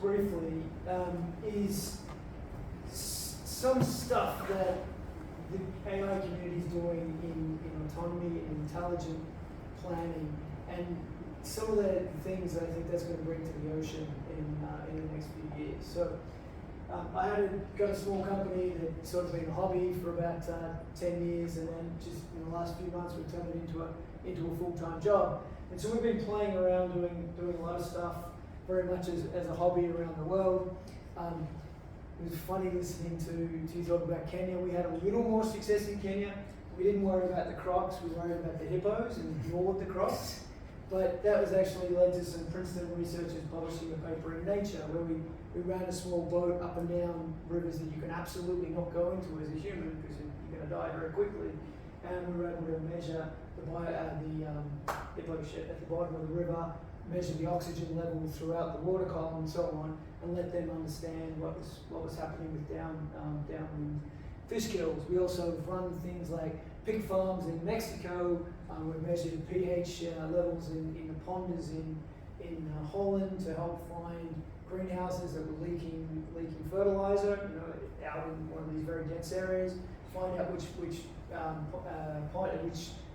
briefly, is some stuff that the AI community is doing in autonomy and intelligent planning, and some of the things that I think that's going to bring to the ocean in the next few years. So I got a small company that sort of been a hobby for about 10 years, and then just in the last few months we've turned it into a full-time job. And so we've been playing around doing a lot of stuff very much as a hobby around the world. It was funny listening to you talk about Kenya. We had a little more success in Kenya. We didn't worry about the crocs, we worried about the hippos and ignored the crocs. But that was actually led to some Princeton researchers publishing a paper in Nature where we ran a small boat up and down rivers that you can absolutely not go into as a human because you're going to die very quickly. And we were able to measure the hippo shit at the bottom of the river, measure the oxygen level throughout the water column and so on, and let them understand what was happening with downwind fish kills. We also run things like pig farms in Mexico. We measured pH levels in the ponders in Holland to help find greenhouses that were leaking fertilizer, out in one of these very dense areas. Find out which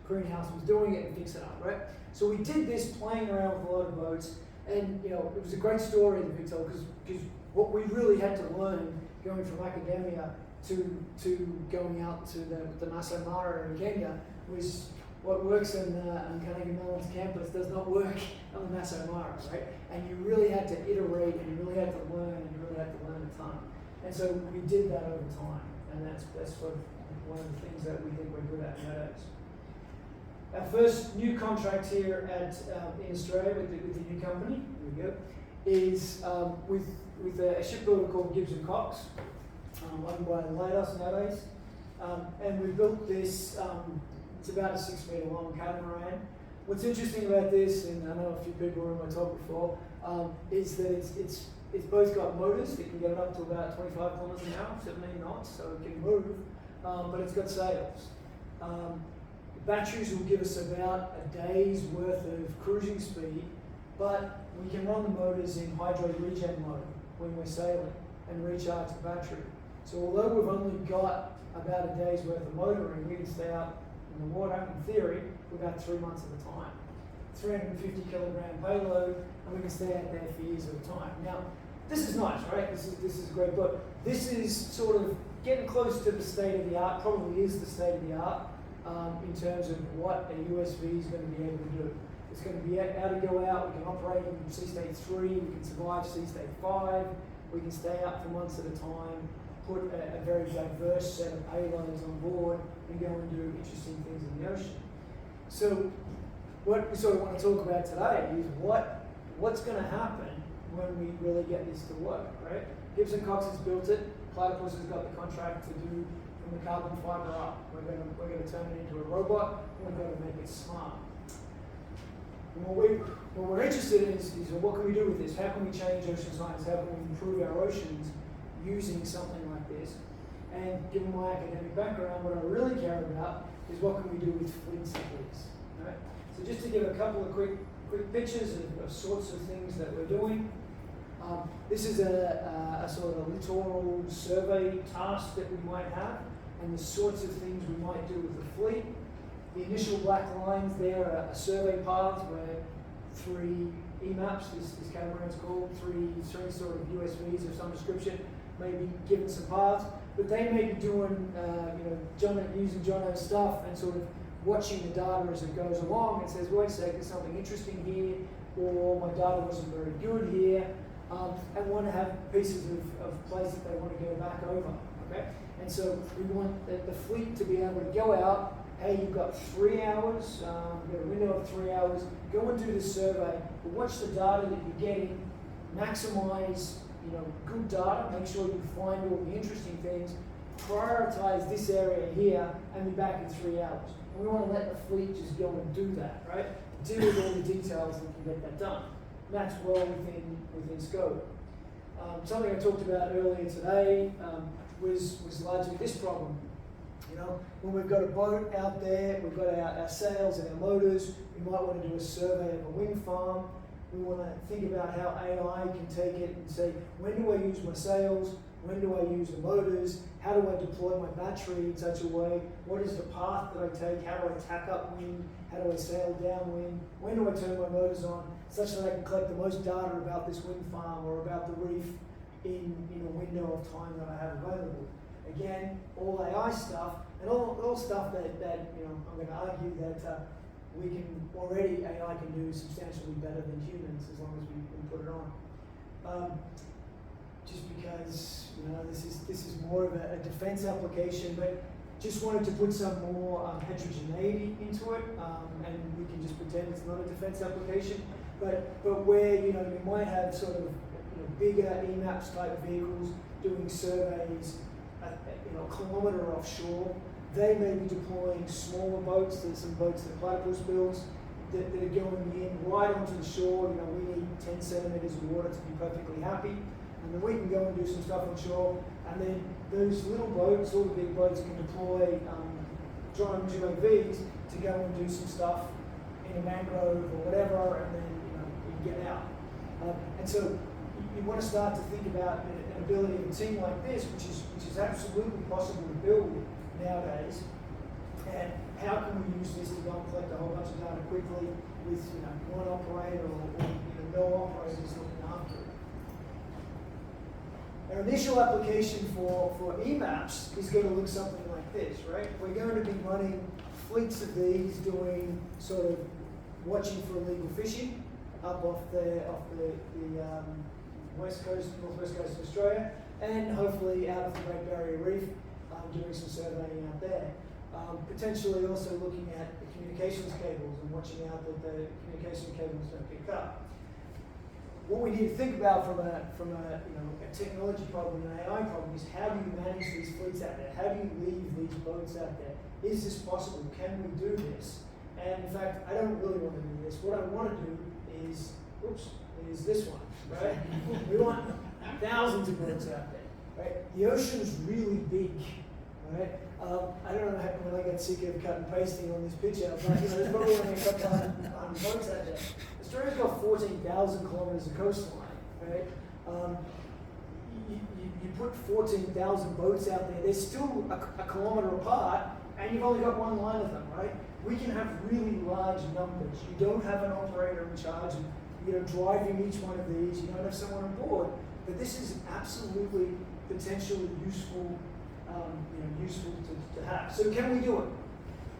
greenhouse was doing it and fix it up, right? So we did this playing around with a lot of boats, and it was a great story that we told because what we really had to learn going from academia to going out to the Masai Mara in Kenya was what works on Carnegie Mellon's campus does not work on the Masai Mara, right? And you really had to iterate, and you really had to learn, and you really had to learn a ton. And so we did that over time, and that's sort of one of the things that we think we're good at nowadays. Our first new contract here in Australia with the new company, here we go, is with a shipbuilder called Gibbs & Cox, owned by Leidos nowadays. And we built this, it's about a 6 meter long catamaran. What's interesting about this, and I know a few people were in my talk before, is that it's both got motors that can get it up to about 25 kilometers an hour, 17 knots, so it can move, but it's got sails. Batteries will give us about a day's worth of cruising speed, but we can run the motors in hydro regen mode when we're sailing and recharge the battery. So although we've only got about a day's worth of motoring, we can stay out in the water, in theory, for about 3 months at a time. 350 kilogram payload, and we can stay out there for years at a time. Now, this is nice, right? This is great, but this is sort of getting close to the state of the art, probably is the state of the art, in terms of what a USV is going to be able to do. It's going to be able to go out, we can operate in sea state 3, we can survive sea state 5, we can stay out for months at a time, put a very diverse set of payloads on board, and go and do interesting things in the ocean. So what we sort of want to talk about today is what's going to happen when we really get this to work, right? Gibbs & Cox has built it, Platypus has got the contract to do from the carbon fiber up. We're going to turn it into a robot, and we're going to make it smart. And what we're interested in is what can we do with this? How can we change ocean science? How can we improve our oceans using something like this? And given my academic background, what I really care about is what can we do with fleets of these, right? So just to give a couple of quick pictures of sorts of things that we're doing. This is a sort of littoral survey task that we might have, and the sorts of things we might do with the fleet. The initial black lines there are survey paths where 3 EMAPs, this catamaran's called, three sort of USVs of some description, may be given some paths, but they may be doing, using Jono's stuff and sort of watching the data as it goes along and says, wait a sec, there's something interesting here, or my data wasn't very good here, and want to have pieces of place that they want to go back over, okay? And so we want the fleet to be able to go out, hey, you've got 3 hours, you've got a window of 3 hours, go and do this survey, but watch the data that you're getting, maximize good data, make sure you find all the interesting things, prioritize this area here, and be back in 3 hours. And we want to let the fleet just go and do that, right? Deal with all the details and can get that done. And that's well within scope. Something I talked about earlier today was largely this problem. When we've got a boat out there, we've got our sails and our motors, we might want to do a survey of a wind farm. We want to think about how AI can take it and say, when do I use my sails? When do I use the motors? How do I deploy my battery in such a way? What is the path that I take? How do I tack up wind? How do I sail downwind? When do I turn my motors on such that I can collect the most data about this wind farm or about the reef in a window of time that I have available? Again, all AI stuff, and all stuff that I'm going to argue that we can already, AI can do substantially better than humans as long as we put it on. Just because this is more of a defense application, but just wanted to put some more heterogeneity into it, and we can just pretend it's not a defense application. But where you might have sort of bigger EMAPS type vehicles doing surveys, a kilometre offshore, they may be deploying smaller boats. There's some boats that Platypus builds that are going in right onto the shore. We need 10 centimetres of water to be perfectly happy. And then we can go and do some stuff on shore, and then those little boats, all the big boats, can deploy giant UAVs to go and do some stuff in a mangrove or whatever, and then you get out. And so you want to start to think about an ability of a team like this, which is absolutely possible to build nowadays. And how can we use this to go and collect a whole bunch of data quickly with one operator or no operators looking after it? Our initial application for EMAPS is going to look something like this, right? We're going to be running fleets of these doing sort of watching for illegal fishing up off the northwest coast of Australia, and hopefully out of the Great Barrier Reef, doing some surveying out there. Potentially also looking at the communications cables and watching out that the communication cables don't pick up. What we need to think about from a technology problem and an AI problem is, how do you manage these fleets out there? How do you leave these boats out there? Is this possible? Can we do this? And in fact, I don't really want to do this. What I want to do is this one, right? We want thousands of boats out there, right? The ocean is really big, right? I don't know what happened when I got sick of cut and pasting on this picture, but there's probably only a couple of boats out there. Australia's got 14,000 kilometres of coastline, right? You put 14,000 boats out there, they're still a kilometre apart, and you've only got one line of them, right? We can have really large numbers. You don't have an operator in charge of driving each one of these. You don't have someone on board, but this is absolutely potentially useful, useful to have. So can we do it?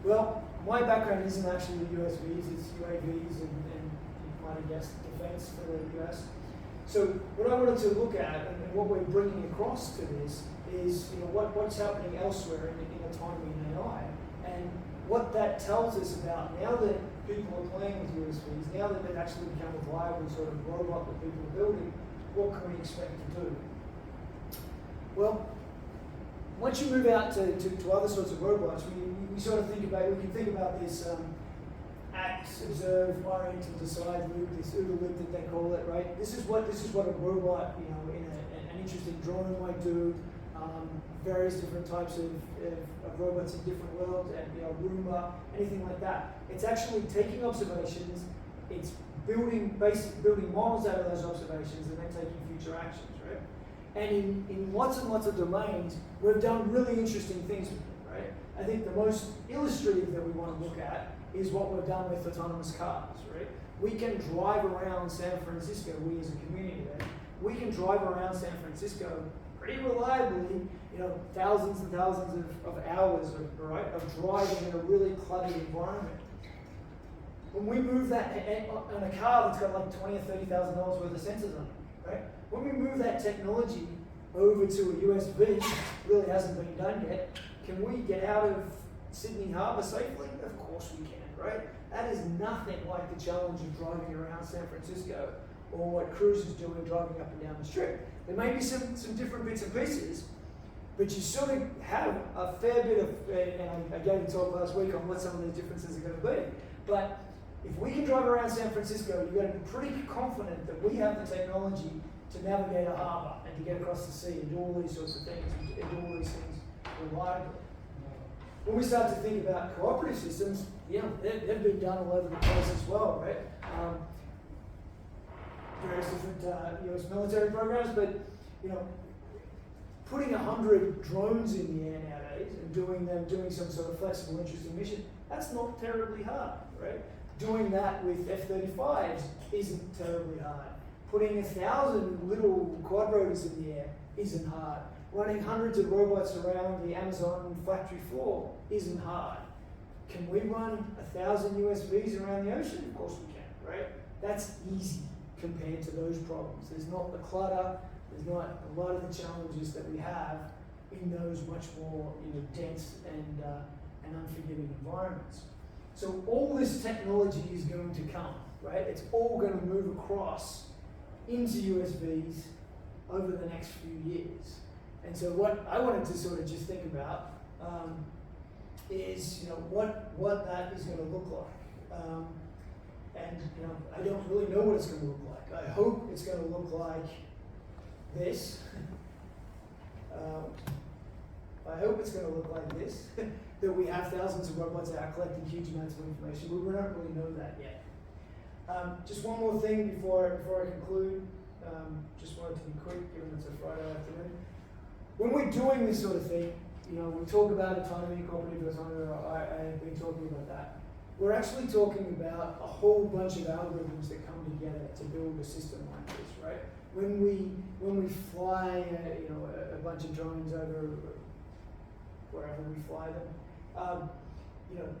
Well, my background isn't actually USVs, it's UAVs and you might have guessed defense for the US. So what I wanted to look at and what we're bringing across to this is what's happening elsewhere in autonomy and AI, and what that tells us about now that people are playing with USVs, now that they've actually become a viable sort of robot that people are building, what can we expect to do? Well, once you move out to other sorts of robots, we sort of we can think about this act, observe, orient, and decide loop, this OODA loop that they call it, right? This is what a robot, in an interesting drone might do. Various different types of robots in different worlds, and Roomba, anything like that. It's actually taking observations, it's building models out of those observations, and then taking future actions, right? And in lots and lots of domains, we've done really interesting things with it, right? I think the most illustrative that we want to look at is what we've done with autonomous cars, right? We can drive around San Francisco, we as a community there, we can drive around San Francisco pretty reliably, thousands and thousands of hours of driving in a really cluttered environment. When we move that on a car that's got like $20,000 or $30,000 worth of sensors on it, right? When we move that technology over to a USV, really hasn't been done yet, can we get out of Sydney Harbour safely? Of course we can, right? That is nothing like the challenge of driving around San Francisco or what Cruise is doing driving up and down the strip. There may be some different bits and pieces, but you sort of have a fair bit of, and I gave a talk last week on what some of those differences are going to be. But if we can drive around San Francisco, you've got to be pretty confident that we have the technology to navigate a harbour and to get across the sea and do all these sorts of things and do all these things reliably. When we start to think about cooperative systems, they've been done all over the place as well, right? various different US military programs, but you know, putting 100 drones in the air nowadays and doing some sort of flexible, interesting mission, that's not terribly hard, right? Doing that with F-35s isn't terribly hard. Putting 1,000 little quadrotors in the air isn't hard. Running hundreds of robots around the Amazon factory floor isn't hard. Can we run 1,000 USVs around the ocean? Of course we can, right? That's easy compared to those problems. There's not the clutter, there's not a lot of the challenges that we have in those much more dense and unforgiving environments. So all this technology is going to come, right? It's all going to move across into USVs over the next few years. And so what I wanted to sort of just think about is what that is going to look like. And I don't really know what it's going to look like. I hope it's going to look like this. I hope it's going to look like this, that we have thousands of robots out collecting huge amounts of information, but we don't really know that yet. Just one more thing before I conclude. Just wanted to be quick, given it's a Friday afternoon. When we're doing this sort of thing, we talk about autonomy, cooperative autonomy, I have been talking about that. We're actually talking about a whole bunch of algorithms that come together to build a system like this, right? When we fly, a bunch of drones over wherever we fly them,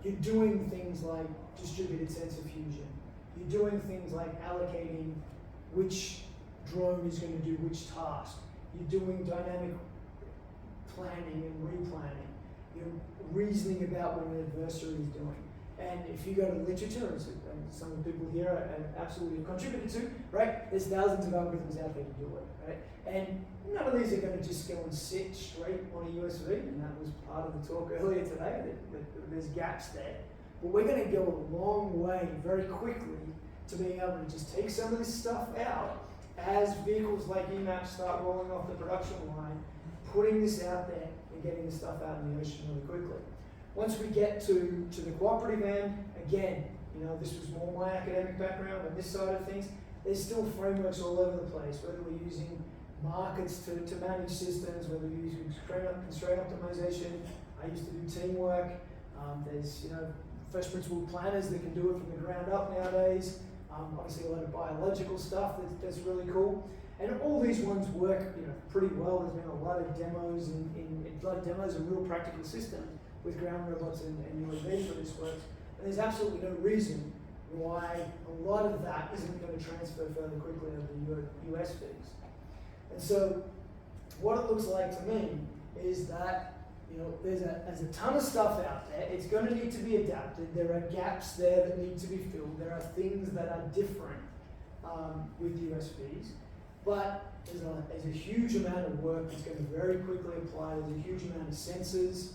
you're doing things like distributed sensor fusion. You're doing things like allocating which drone is going to do which task. You're doing dynamic planning and replanning. You're reasoning about what an adversary is doing. And if you go to the literature, and some of the people here absolutely have contributed to, right? There's thousands of algorithms out there to do it, right? And none of these are going to just go and sit straight on a USV, and that was part of the talk earlier today, that there's gaps there. But we're going to go a long way very quickly to being able to just take some of this stuff out as vehicles like EMAP start rolling off the production line, putting this out there and getting this stuff out in the ocean really quickly. Once we get to the cooperative end, again, this was more my academic background on this side of things. There's still frameworks all over the place, whether we're using markets to manage systems, whether we're using constraint optimization. I used to do teamwork. There's first principle planners that can do it from the ground up nowadays. Obviously a lot of biological stuff that's really cool. And all these ones work pretty well. There's been a lot of demos and real practical systems with ground robots and UAVs where this works. And there's absolutely no reason why a lot of that isn't going to transfer further quickly over the US things. And so what it looks like to me is that there's a ton of stuff out there. It's going to need to be adapted. There are gaps there that need to be filled. There are things that are different with USVs. But there's a huge amount of work that's going to very quickly apply. There's a huge amount of sensors.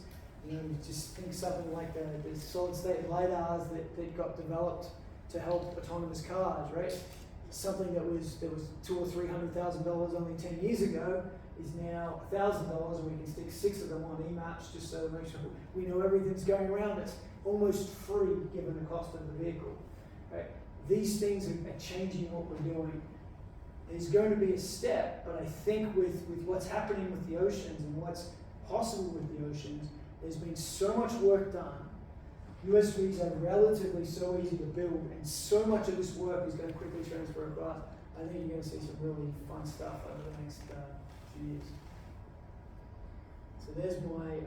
You just think something like the solid-state lidars that got developed to help autonomous cars, right? Something that was $200,000 or $300,000 only 10 years ago is now $1,000, and we can stick 6 of them on EMAPs just so to make sure we know everything's going around. It's almost free given the cost of the vehicle, right? These things are changing what we're doing. There's going to be a step, but I think with what's happening with the oceans and what's possible with the oceans, there's been so much work done. USVs are relatively so easy to build, and so much of this work is going to quickly transfer across. I think you're going to see some really fun stuff over the next few years. So there's my